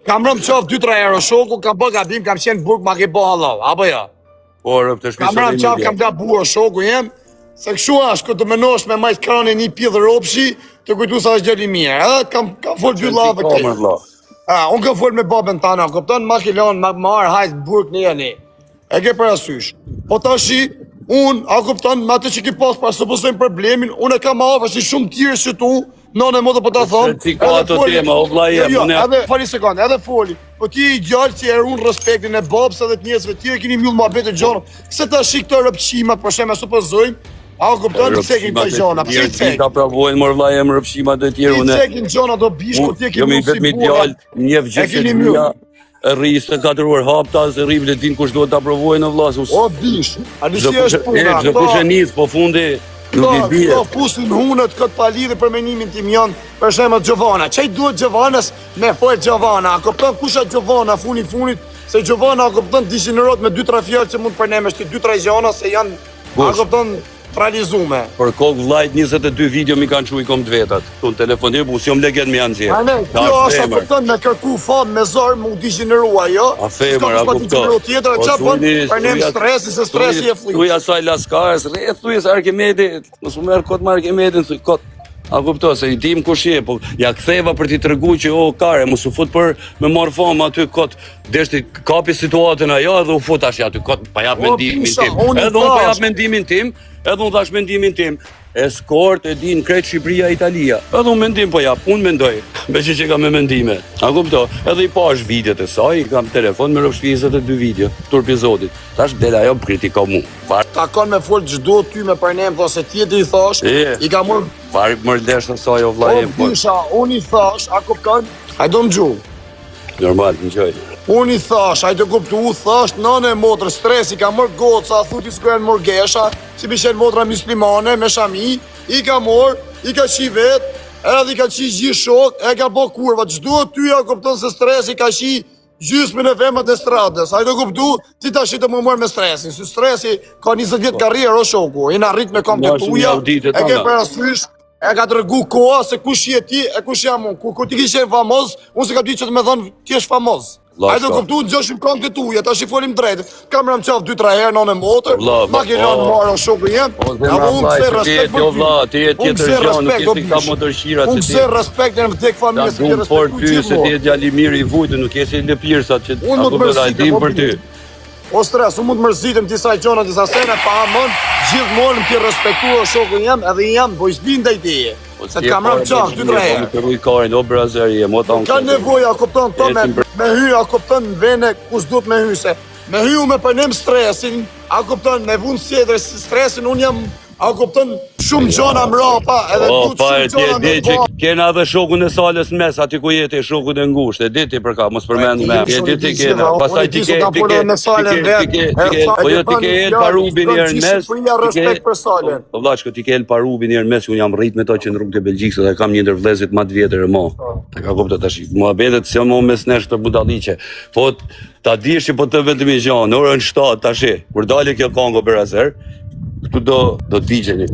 Kam rëmë qaf 2-3 euro shoku, kam bë gabim, kam qenë burg, ma ke bë halal, apo jo? Por të Kam rëmë qaf, kam gabuar shoku jem, se kështu ashtë, këtë të menosh me majtë krane një pjellë ropshi, të kujtu sa është gjeli mirë, edhe kam folë dy lavë këtë. Unë kam folë me babën tana, këpëton, ma kilon, ma arë hajtë burg një një, e ke parasysh. Po tashi, unë, a këpëton, ma të që ki pas pa së pësojnë problemin, unë e kam afër si shumë tjërë që tu, nëne më të po të thonë. Si ka ato tema, o vla jem, unë edhe fali sekundë, edhe foli. Po ti i gjallë që e unë respektin e babës edhe të njësve tjere, kini mjullë ma betë gjonë. Se ta shi këto rëpqimat, për shemë e supozojmë, a o këpëton, i cekin të gjona, pëse i cek? Ka pravojnë, mor vla jem, rëpqimat e tjere, unë. I cekin gjona do bishko, ti e ki mjullë si bua. Rrisë të 4 orë hapta, se rrimë të din kush do të aprovojnë në vlasë. O, bish, a nisi është puna. Zë kush e njësë, po fundi nuk i bje. Këto pusin hunët këtë pali dhe për menimin tim janë, për shemë Gjovana. Qaj duhet Gjovanës me folë Gjovana? A këpëton kusha Gjovana, funit, se Gjovana a këpëton dishinërot me 2-3 fjallë që mund përneme shti 2-3 gjana se janë, a këpëton realizume. Për kokë vlajt 22 video mi kanë që i kom të vetat. Tu në telefonir, bu si jom legend me janë zirë. Kjo është a këpëton me kërku famë me zorë më dishinërua, jo? A femër, a këpëton. Tjetër, që përnë përnem stresi, se stresi e flitë. Thuj asaj laskarës, thuj asaj Arkimedit, nësë merë kotë më Arkimedin, thuj kotë. A kupto, se i dim kush je, po ja ktheva për t'i tregu që o kare, mos u fut për me marrë famë aty kot, deshti kapi situatën ajo edhe u fut ashi aty kot, pa jap mendimin tim. Edhe unë pa jap mendimin tim, edhe unë thash mendimin tim. Eskort e din krejt Shqipëria, Italia. Edhe unë mendim po jap, unë mendoj, me që ka me mendime. A kupto, edhe i pash videot e saj, kam telefon me rëpshpi 22 video, tur episodit. Tash dela ajo kritika mu. Ta kanë me folë gjdo ty me përnem, po se tjetër i thash, i ka mërë... Varit mërë lesh në saj o vlajem. O bisha, unë i thash, a kupton, hajdo më gjuhë. Normal, në gjoj. Unë i thash, hajdo kuptu, thash, nëne e motrë, stresi, ka mërë goca, thuti s'kërën mërë gesha, si bishen motra muslimane, me shami, i ka mërë, i ka qi vetë, edhe i ka qi gjithë shok, e ka bo kurva, gjdo ty a kupton se stresi ka qi gjysmën e femët e stradës, hajdo kuptu, ti ta shi të më mërë me stresin, se stresi ka 20 vjetë karrierë o shoku, i na rrit me kom të tuja, e ke parasysh, e ka të regu koha se kush je ti e kush jam unë. Kur ti kishe famoz, unë se ka di që të me thonë ti është famoz. Hajde kuptu, në gjoshim këngë të tuja, ta shi folim drejtë. Kam rëmë qaf 2-3 herë në në motër, ma ke lënë marë o shoku jem. Unë pëse respekt për ty. Unë pëse respekt e në vdek familjes, se ti respektu ty. Se ti e djali mirë i vujtë, nuk esi lëpirësat që për ty. O stres, unë mund të mërzitem disa gjona, disa sene, pa amon, gjithmonë më ki respektu o shoku jem, edhe jem, po ishbin dhe i teje. Se të kam rëmë qak, 2-3 herë. Të rujë karin, o brazeri, e mota unë. Ka nevoj, a kupton, to me hy, a kupton në vene, kus duhet me hy, se me hy u me përnem stresin, a kupton, me vunë sjedrë, stresin, unë jam, a kupton, shumë gjona më rapa, edhe du të shumë gjona më rapa. Kena dhe shokun e salës në mes, ati ku jeti shokun e ngusht, e diti për ka, mos përmend me. E diti kena, pasaj ti ke el Parubi njerë në mes, po vlaqko ti ke el Parubi njerë në mes, unë jam rrit me to që në rrugë të Belgjikës, dhe kam një ndër vlezit ma të vjetër e mo. E ka kupto të shik, mua betet se mo mes nesh të budaliqe, po ta dish që po të vetëm i gjanë, në orën 7 të shi, kur dali kjo Kongo Brazer, këtu do digjen e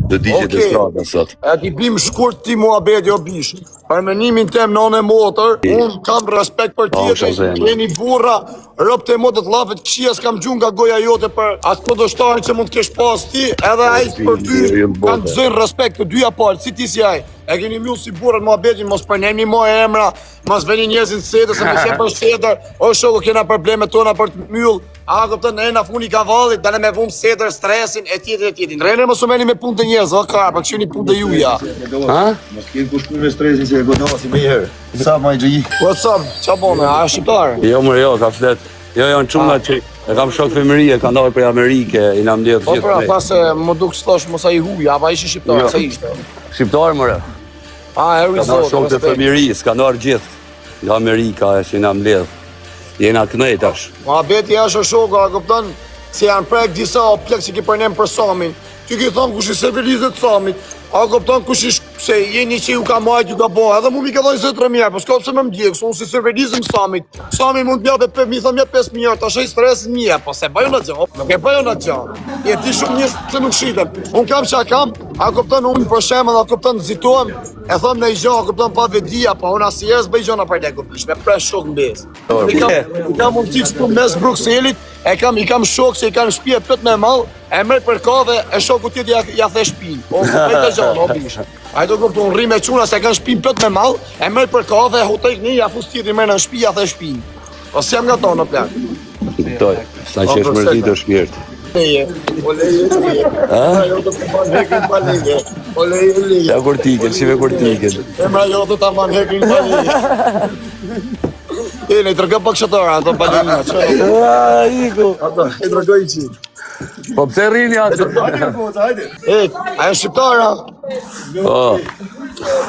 strada sot. E ti bim shkurt ti muhabeti o bish. Për menimin tem nëne motër, unë kam respekt për tjetër, keni burra, rëpë të motët lafet këshia s'kam gjun nga goja jote për atë kodështarin që mund t'kesh pas ti, edhe ajtë për ty, kanë të zënë respekt të dyja palë, si ti si ajë. E keni mjullë si burrat muhabetin, mos përnem një mojë emra, mos veni njerëzin setër, se me qenë për setër, o shoko kena probleme tona për të mjullë, a këpëtën e na funi kavallit, dane me vumë setër, stresin, e tjetin. Rene mos u meni me punë të njerëz, o karë, për këshu një punë të juja. Mos kjenë kushkull me stresin që e godosi me jherë. Sa ma i gjëji? What's up, qa bone, a shqiptarë? Jo mërë jo, ka flet. Jo, janë quna që e kam shok femërie, ka ndalë për Amerike, i na mdjetë gjithë. Po pra, pasë më duk s'thosh mos a i huja, apo ishi shqiptarë, sa ishte? Shqiptarë mërë. Harry Ka ndalë shok të femërisë, ka ndalë gjithë. Nga Amerika, e që i na mdjetë. Jena kënej tash. Muhabeti është shoko, a këpëton, se janë prek disa o plek që ki përnem për Samin. Që ki thonë kush i servilizet Samit, a këpëton kush i se jeni që ju ka majt, ju ka bo, edhe mu mi ka dhojnë 3 mjerë, po s'ka pëse me mdjekë, unë si servilizim Samit. Sami mund t'bja mi thëmë 5 mjerë, ta shej stresin mjerë, po se bëjo në gjo, nuk e bëjo në gjo. E ti shumë njështë që nuk shiten. Unë kam që a kam, a këpëton unë për shemë, a këpëton zitohem, E thom në i gjo, kupton pa vedia, pa unë asnjëherë s'bëj gjona për lekë, me pres shok në besë. I kam mundësi që tu mes Brukselit, i kam shok që i kanë shtëpi plot me mall, e merr për kave e shoku tjetër ja the shtëpinë. Ose me të gjallë, o bish. Ai do kupton rri me çuna se kanë shtëpinë plot me mall, e merr për kave, hotek një ja fus tjetër merr në shtëpi ja the shtëpinë. Ose jam nga tonë plan. Kuptoj. Sa që është mërzitë shpirt. Ajo do të ban hekin palege. Ja kur tiken, shive kur tiken. Emra jo do ta ban hekin palege. Ne i tërgë pak shëtëra, ato balerina, që? Iku. Ato, i tërgë i qitë. Po pse rrini atë? Ajo shqiptara? Po.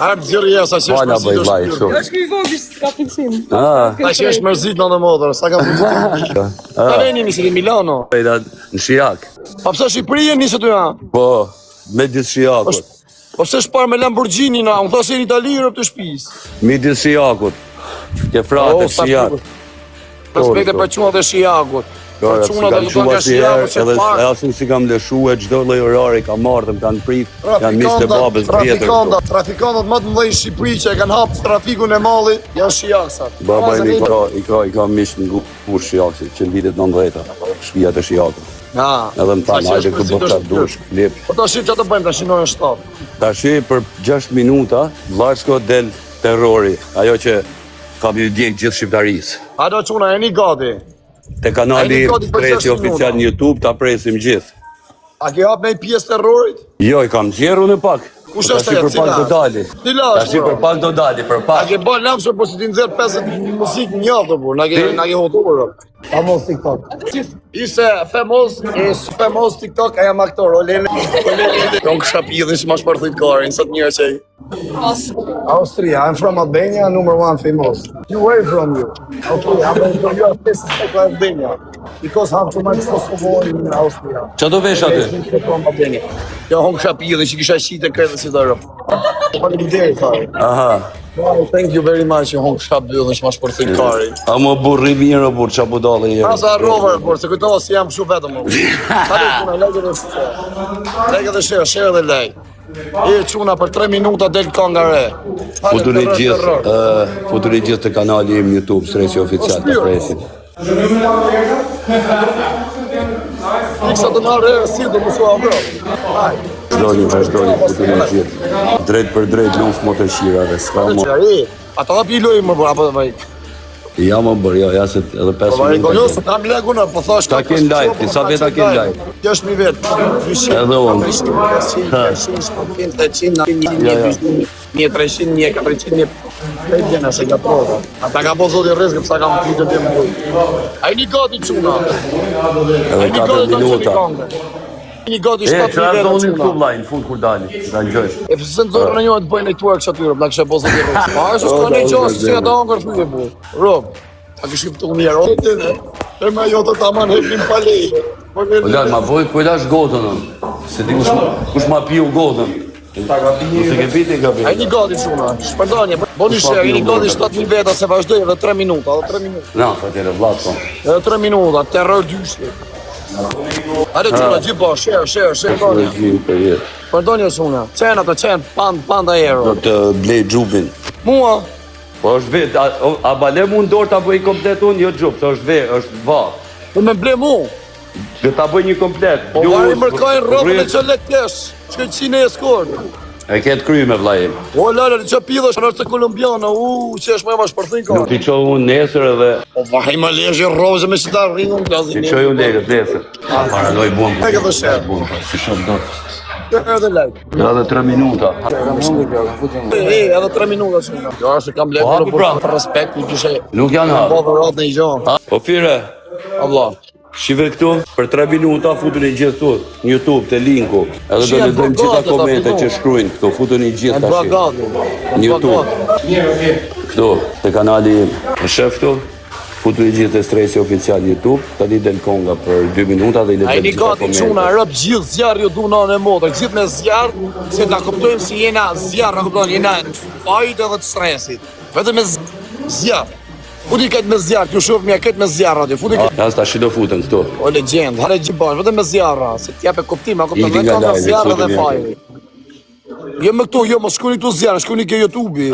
Arë zirë jesa që është Pala bëj mërzit vaj, është shumë. Është ky vogël ka fiksim. Ta që është mërzit në modër, sa ka mërzit. Ta veni nisi në Milano. Pejda në Shijak. Pa pse Shqipëri nisë të janë? Po, midis Shijakut. Po pse shpar me Lamborghini na, unë thosë në Itali rëp të shtëpisë. Midis Shijakut. Ke fratë Shijak. Respekte për çunat e Shijakut. Kora, si kam qua si herë, edhe asun si kam lëshu e gjdo lloj orari ka marrë, më kanë prit, janë misë të babës vjetër. Trafikantat më të mëdhenj në Shqipëri që e kanë hapë trafikun e mallit, janë Shijaksat. Baba i ka mishë në gur Shijaksit, që në vitet 90-a, shtëpia të Shijakut. Edhe më thanë, hajde këtë bëfta dush, klip. Po tash që të bëjmë tash në orën 7. Tash për 6 minuta, vllajshko del terrori, ajo që ka bërë djeg gjithë shqiptarisë. Ado çuna jeni gati. Te kanali Stresi oficial në YouTube ta presim gjithë. A ke hap me pjesë terrorit? Jo, i kam zjeru në pak. Kush është ajo? Për pak do dali. Tash për pak do dali, për A pak. ke bën lamshë po si ti nxjerr 50 muzikë njëftë po, na ke hotuar. Famoz TikTok. Ishte famous TikTok, I am aktor, Olene. Don't shapidhin që ma shpërthit karin, sot njërë që i. Austria, I'm from Albania, number 1 famous. Where from you? Okay, I'm from your place like Albania. Because I'm too much Kosovo in Austria. Qa do vesh aty? Jo, hong shapidhin që kisha qitë e kretë si të rëpë. Faleminderit, fare. Aha. Thank you very much, hong shapidhin që ma shpërthit karin. A më burri mirë o burë, qa budale jere? Asa rover, por se kujtova si jam shumë vetëm. Lejke dhe share dhe lej. E quna për 3 minuta del kënga re. Futuri gjithë të kanali im YouTube, Stresi oficial të presim. Iksa të marrë e si të mësua bro. Vazhdojnë futuri gjithë. Drejt për drejt luft motërshirave, s'ka mo. Ata api lojë më bërë, apo dhe vaj. Ja më bërë, ja se edhe 5 minuta. Jo, kam legu në, po thash... Ta ken live, disa veta ken live. 6.000 vetë. Edhe unë. 1.300, 1.400, se ka prova. Ata ka po zoti rrezgë, pësa kam të të më bujë. A i një gati quna. Edhe 4 minuta. Një gati 7.000 E, që vetë ardonin quna. këtu lajnë, fund kur dali, da njëjsh. E pëse në zorë në njojë të bëjnë e twerk që atyre, bla kështë e po zoti rrezgë. A është s'ka në qasë, si ata angër fëllë e bu. Rob, a kështë këtu mirë, e me jo të taman hepin palejë. Ollad, ma boj kujdash godën, se di kush ma piu godën. Se ke piti, ka A i një gati quna, shpërdanje, boni shërë, i një gati 7.000 veta se vazhdoj edhe 3 minuta, edhe 3 minuta. Na, fa tjere vlad, po. Edhe 3 minuta, terror dyshli. Hajde quna, gjithë po, shërë, donja. Përdonja quna, qenë ato qenë, panda Do euro. të blej gjupin. Mua, Po është vet, a bale mu ndorë ta bëj komplet unë, jo gjup, se është vet, është vatë. po me ble mu. Dhe ta bëj një komplet. Po vari mërkajnë robën e që let kesh, që qine e skordë. E ketë kry me vlajim. O lale, që pidhësh, në është të kolumbiana, që është me ma shpërthin ka. Nuk t'i qoj unë nesër edhe, Po vaj ma lejë rozë me që ta rrinë në t'i qoj unë legët nesër. Paradoj bunë. E këtë shërë. Si shumë do. Edhe lejë. Edhe 3 minuta. Edhe 3 minuta quna. Jo, është kam Po, hapi, lejë pra. për respekt, në kështë Nuk janë po hapë. dhe ratë në i gjonë. Po fire, Allah. shive këtu, për 3 minuta futun i gjithë tu, në YouTube, të linku. Edhe do lexojmë gjitha komente që shkruajnë këtu, futun i gjithë E tash. bëha gati. Në YouTube. Këtu, te kanali im. E shef këtu, futu i gjithë e Stresi oficial YouTube, tani del konga për 2 minuta dhe i A i lexojmë një gjitha gati quna, komente. rëp gjithë zjarë ju du në e modër, gjithë me zjarë, se ta kuptojmë si jena zjarë, në kuptojmë, jena në fajt edhe të stresit. Vetëm me zjarë. Futi këtë me zjarë, kjo shurë mja këtë me zjarë aty, futi këtë. Ja, tash do futen këtu. O legjend, hare gjibash, vetëm me zjarë, se t'jape kuptim, a kuptojmë, Iki dhe nga ka me lajmi, zjarë futi edhe mja. fajt. Jo me këtu, jo, mos shkoni këtu zjarë, shkoni ke YouTube-i.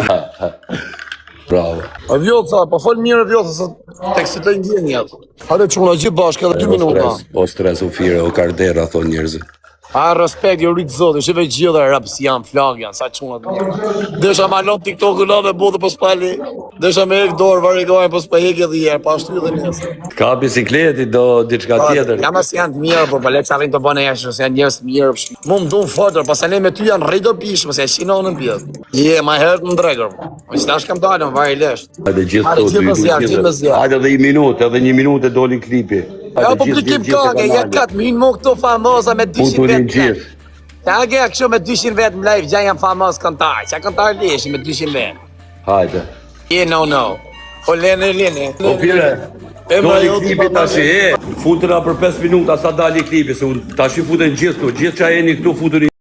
Bravo. A Vjoca, po fol mirë Vjoca, se tek si të ndjenjat. Hajde çuna gjithë bashkë edhe 2 minuta. O stres, o fire, o kardera, thonë njerëzit. A respekt, jo rritë zotë, shive gjithë dhe rapës janë, flagë janë, sa quna të mirë. Desha ma lop TikTok-u në dhe botë për spali, desha me ek dorë, varigojnë për spaheke dhe jerë, pa ashtu dhe njësë. Ka bicikleti do diçka tjetër. Jam as janë të mirë, po le që arrin të bëne jeshtë, se janë njërës të mirë. Mu më du më fotër, pas ne me ty janë rrejt do pishë, se shinonë në pjetë. Je, ma herët në dregër, po që tash kam dalën, vaj lesht. Hajde gjithë Hajde edhe 1 minutë, edhe 1 minutë e doli klipi. Ja, po plikim kake, ja katë minë mu këto famosa me 200 vetë. Ta ke kështu me 200 vetë më live, gja jam famos këntar, që këntar leshi me 200 vetë. Hajde. No. Po lene. Po pire, doli klipi tash futëra për 5 minuta sa dali klipi, se tash i futen gjithë këtu, gjithë që a jeni këtu futën